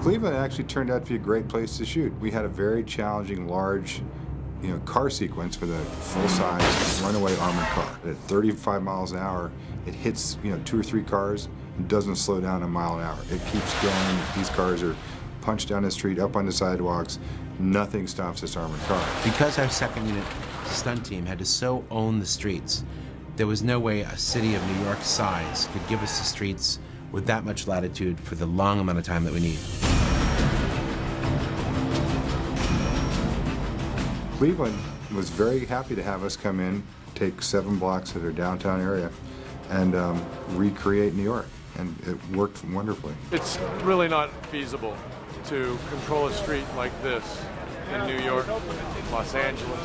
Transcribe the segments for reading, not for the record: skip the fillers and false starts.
Cleveland actually turned out to be a great place to shoot. We had a very challenging, large, car sequence with a full-size runaway armored car. At 35 miles an hour, it hits, 2 or 3 cars and doesn't slow down a mile an hour. It keeps going. These cars are punched down the street, up on the sidewalks. Nothing stops this armored car. Because our second unit stunt team had to so own the streets, there was no way a city of New York size could give us the streets with that much latitude for the long amount of time that we need. Cleveland was very happy to have us come in, take 7 blocks of their downtown area, and recreate New York, and it worked wonderfully. It's really not feasible to control a street like this in New York, Los Angeles,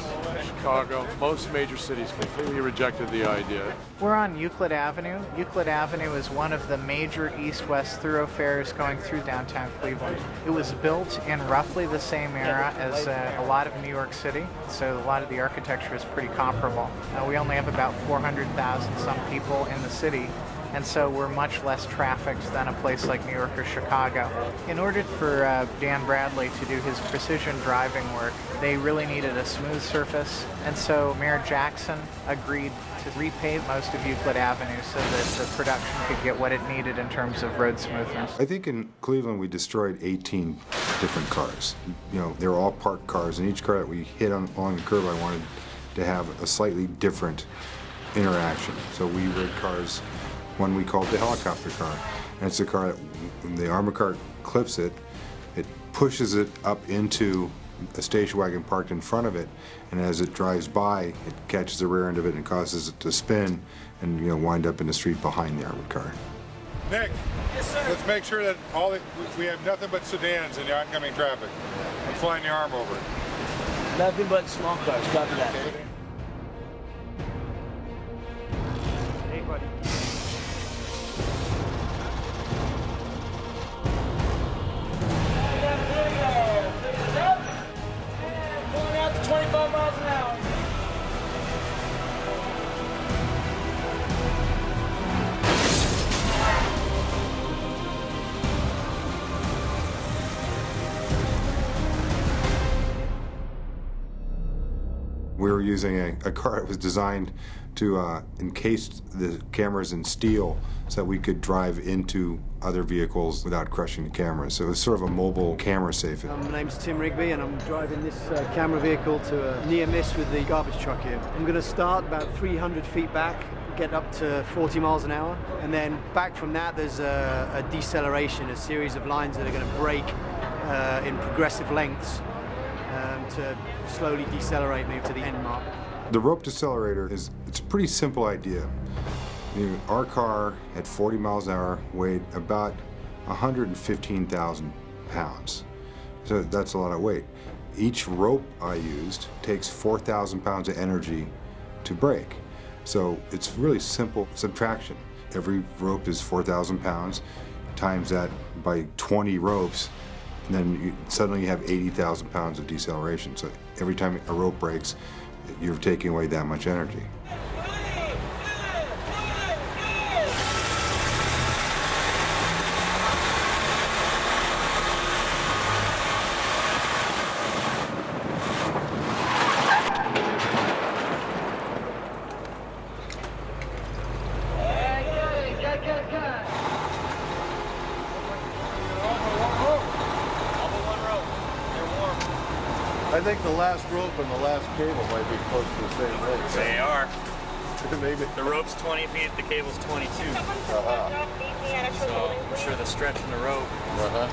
Chicago. Most major cities completely rejected the idea. We're on Euclid Avenue. Euclid Avenue is one of the major east-west thoroughfares going through downtown Cleveland. It was built in roughly the same era as a lot of New York City, so a lot of the architecture is pretty comparable. We only have about 400,000 some people in the city, and so we're much less trafficked than a place like New York or Chicago. In order for Dan Bradley to do his precision driving work, they really needed a smooth surface, and so Mayor Jackson agreed to repave most of Euclid Avenue so that the production could get what it needed in terms of road smoothness. I think in Cleveland we destroyed 18 different cars. They were all parked cars, and each car that we hit along the curb, I wanted to have a slightly different interaction. So we rid cars. One we called the helicopter car, and it's a car that when the armored car clips it, it pushes it up into a station wagon parked in front of it, and as it drives by, it catches the rear end of it and causes it to spin and wind up in the street behind the armored car. Nick, yes, sir. Let's make sure that we have nothing but sedans in the oncoming traffic. I'm flying the arm over. Nothing but small cars. Copy that. Hey, buddy. Going out to 25 miles an hour. We were using a car that was designed to encase the cameras in steel so that we could drive into other vehicles without crushing the cameras. So it was sort of a mobile camera safe. My name's Tim Rigby, and I'm driving this camera vehicle to a near miss with the garbage truck here. I'm going to start about 300 feet back, get up to 40 miles an hour, and then back from that there's a deceleration, a series of lines that are going to break in progressive lengths to slowly decelerate me to the end mark. The rope decelerator it's a pretty simple idea. Our car at 40 miles an hour weighed about 115,000 pounds. So that's a lot of weight. Each rope I used takes 4,000 pounds of energy to break. So it's really simple subtraction. Every rope is 4,000 pounds, times that by 20 ropes, and then suddenly you have 80,000 pounds of deceleration. So every time a rope breaks, you're taking away that much energy. I think the last rope and the last cable might be close to the same length. They are. Maybe. The rope's 20 feet, the cable's 22. Uh-huh. So I'm sure the stretch in the rope. Uh-huh.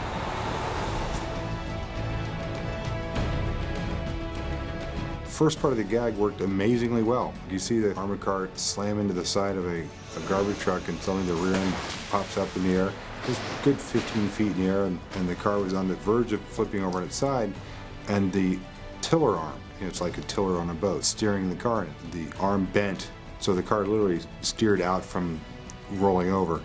First part of the gag worked amazingly well. You see the armored car slam into the side of a garbage truck, and suddenly the rear end pops up in the air. It was a good 15 feet in the air, and the car was on the verge of flipping over on its side, and the tiller arm, it's like a tiller on a boat, steering the car, the arm bent, so the car literally steered out from rolling over.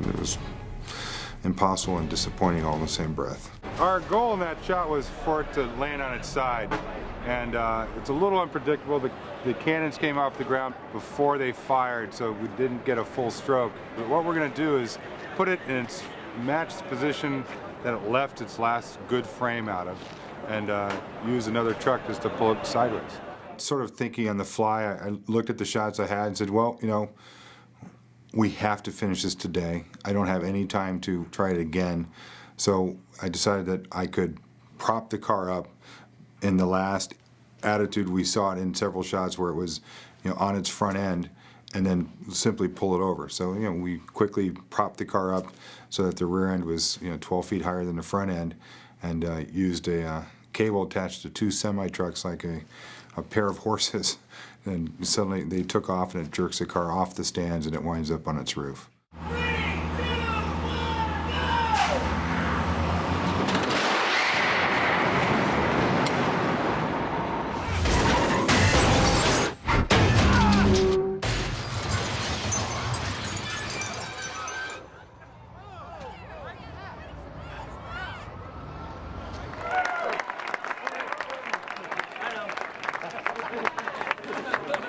It was impossible and disappointing all in the same breath. Our goal in that shot was for it to land on its side and it's a little unpredictable. The cannons came off the ground before they fired, so we didn't get a full stroke. But what we're going to do is put it in its matched position that it left its last good frame out of, and use another truck just to pull it sideways. Sort of thinking on the fly, I looked at the shots I had and said, well, you know, we have to finish this today. I don't have any time to try it again. So I decided that I could prop the car up in the last attitude we saw it in several shots where it was, you know, on its front end, and then simply pull it over. So, you know, we quickly propped the car up so that the rear end was, you know, 12 feet higher than the front end, and used a cable attached to two semi-trucks like a pair of horses. And suddenly they took off, and it jerks the car off the stands, and it winds up on its roof.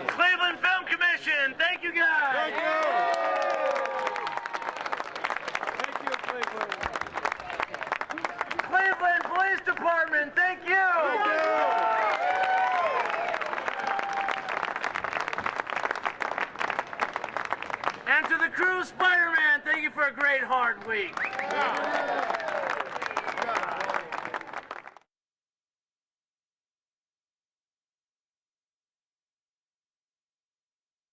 Cleveland Film Commission, thank you guys. Cleveland Police Department, thank you. And to the crew, Spiderman, thank you for a great hard week.